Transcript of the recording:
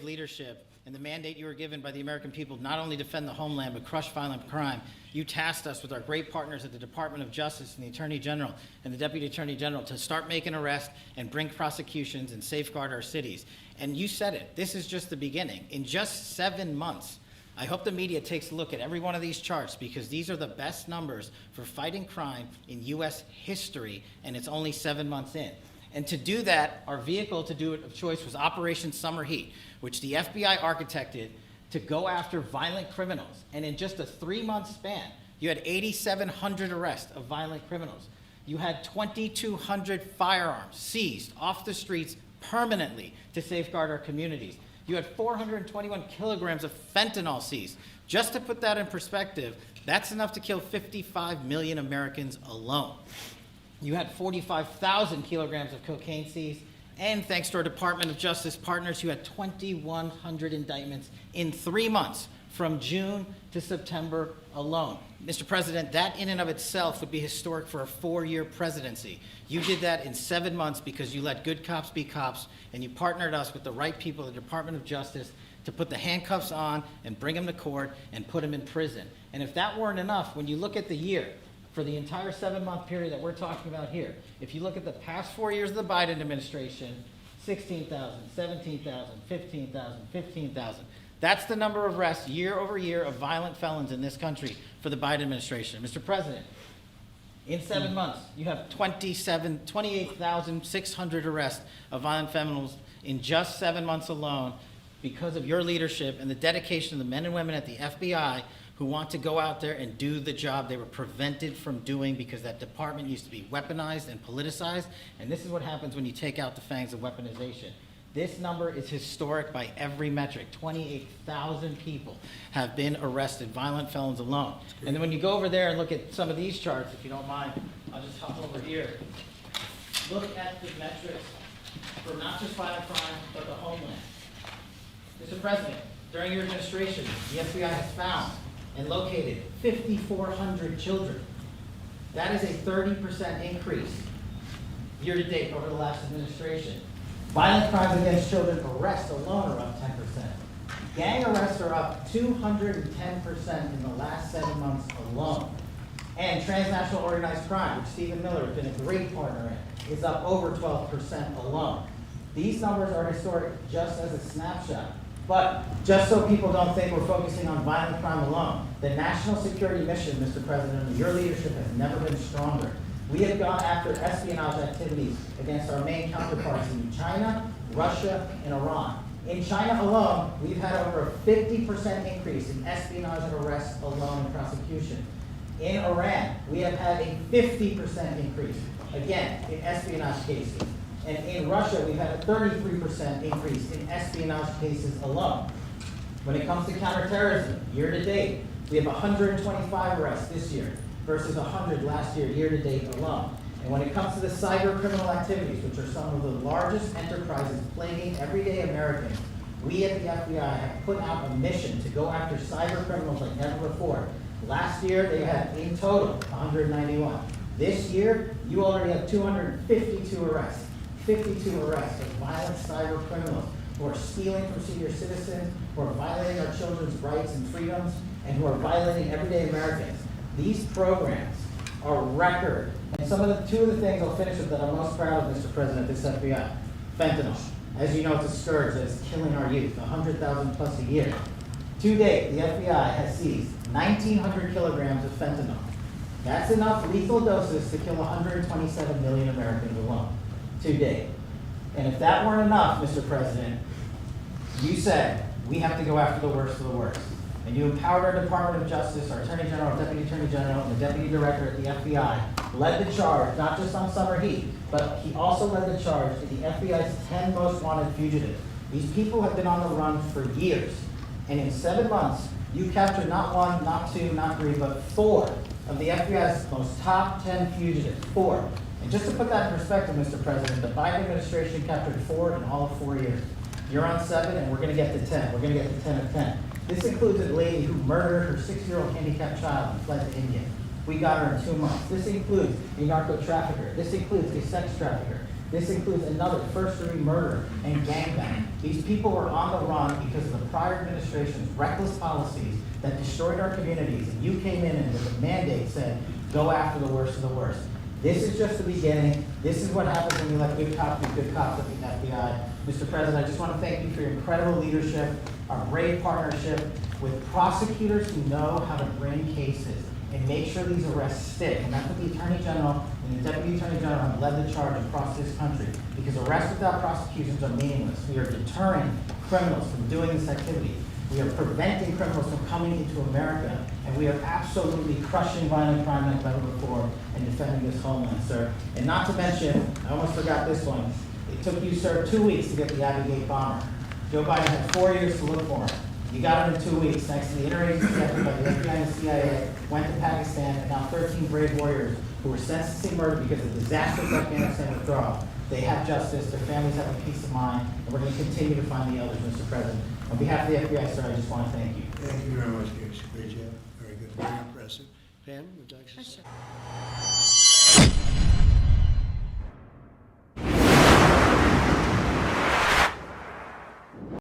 leadership and the mandate you were given by the American people not only defend the homeland but crush violent crime, you tasked us with our great partners at the Department of Justice and the Attorney General and the Deputy Attorney General to start making arrests and bring prosecutions and safeguard our cities. And you said it, this is just the beginning. In just 7 months, I hope the media takes a look at every one of these charts because these are the best numbers for fighting crime in U.S. history, and it's only 7 months in. And to do that, our vehicle to do it of choice was Operation Summer Heat, which the FBI architected to go after violent criminals. And in just a 3-month span, you had 8,700 arrests of violent criminals. You had 2,200 firearms seized off the streets permanently to safeguard our communities. You had 421 kilograms of fentanyl seized. Just to put that in perspective, that's enough to kill 55 million Americans alone. You had 45,000 kilograms of cocaine seized, and thanks to our Department of Justice partners, you had 2,100 indictments in 3 months, from June to September alone. Mr. President, that in and of itself would be historic for a 4-year presidency. You did that in 7 months because you let good cops be cops, and you partnered us with the right people at the Department of Justice to put the handcuffs on and bring them to court and put them in prison. And if that weren't enough, when you look at the year, for the entire 7-month period that we're talking about here, if you look at the past 4 years of the Biden administration, 16,000, 17,000, 15,000, 15,000. That's the number of arrests year over year of violent felons in this country for the Biden administration. Mr. President, in 7 months, you have 28,600 arrests of violent felons in just 7 months alone because of your leadership and the dedication of the men and women at the FBI who want to go out there and do the job they were prevented from doing because that department used to be weaponized and politicized. And this is what happens when you take out the fangs of weaponization. This number is historic by every metric. 28,000 people have been arrested, violent felons alone. And then when you go over there and look at some of these charts, if you don't mind, I'll just hop over here. Look at the metrics for not just violent crime, but the homeland. Mr. President, during your administration, the FBI has found and located 5,400 children. That is a 30% increase year to date over the last administration. Violent crimes against children arrests alone are up 10%. Gang arrests are up 210% in the last 7 months alone. And transnational organized crime, which Stephen Miller has been a great partner in, is up over 12% alone. These numbers are historic just as a snapshot. But just so people don't think we're focusing on violent crime alone, the national security mission, Mr. President, under your leadership has never been stronger. We have gone after espionage activities against our main counterparts in China, Russia, and Iran. In China alone, we've had over a 50% increase in espionage arrests alone and prosecution. In Iran, we have had a 50% increase, again, in espionage cases. And in Russia, we've had a 33% increase in espionage cases alone. When it comes to counterterrorism, year to date, we have 125 arrests this year versus 100 last year, year to date alone. And when it comes to the cyber criminal activities, which are some of the largest enterprises plaguing everyday Americans, we at the FBI have put out a mission to go after cyber criminals like never before. Last year, they had in total 191. This year, you already have 252 arrests. 52 arrests of violent cyber criminals who are stealing from senior citizens, who are violating our children's rights and freedoms, and who are violating everyday Americans. These programs are record. And two of the things I'll finish with that I'm most proud of, Mr. President, this FBI. Fentanyl. As you know, it's a scourge that is killing our youth, 100,000 plus a year. To date, the FBI has seized 1,900 kilograms of fentanyl. That's enough lethal doses to kill 127 million Americans alone. To date. And if that weren't enough, Mr. President, you said we have to go after the worst of the worst. And you empowered our Department of Justice, our Attorney General, our Deputy Attorney General, and the Deputy Director at the FBI, led the charge, not just on Summer Heat, but he also led the charge to the FBI's 10 most wanted fugitives. These people have been on the run for years. And in 7 months, you captured not 1, not 2, not 3, but 4 of the FBI's most top 10 fugitives. 4. And just to put that in perspective, Mr. President, the Biden administration captured 4 in all of 4 years. You're on 7, and we're going to get to 10. We're going to get to 10 of 10. This includes a lady who murdered her 6-year-old handicapped child and fled to India. We got her in 2 months. This includes a narco trafficker. This includes a sex trafficker. This includes another first-degree murder and gangbang. These people were on the run because of the prior administration's reckless policies that destroyed our communities. And you came in and with a mandate said, go after the worst of the worst. This is just the beginning. This is what happens when you let good cops be good cops at the FBI. Mr. President, I just want to thank you for your incredible leadership, our brave partnership with prosecutors who know how to bring cases and make sure these arrests stick. And that's what the Attorney General and the Deputy Attorney General have led the charge across this country, because arrests without prosecutions are meaningless. We are deterring criminals from doing this activity. We are preventing criminals from coming into America, and we are absolutely crushing violent crime like never before and defending this homeland, sir. And not to mention, I almost forgot this one. It took you, sir, 2 weeks to get the Abbey Gate bomber. Joe Biden had 4 years to look for him. You got him in 2 weeks, thanks to the interagency effort by the FBI and the CIA, went to Pakistan, and now 13 brave warriors who were sentenced to murder because of disastrous Afghanistan withdrawal. They have justice, their families have a peace of mind, and we're going to continue to find the others, Mr. President. On behalf of the FBI, sir, I just want to thank you. Thank you very much, Kash. Great job. Very good. Very impressive. Pam, would you like to say? Sure.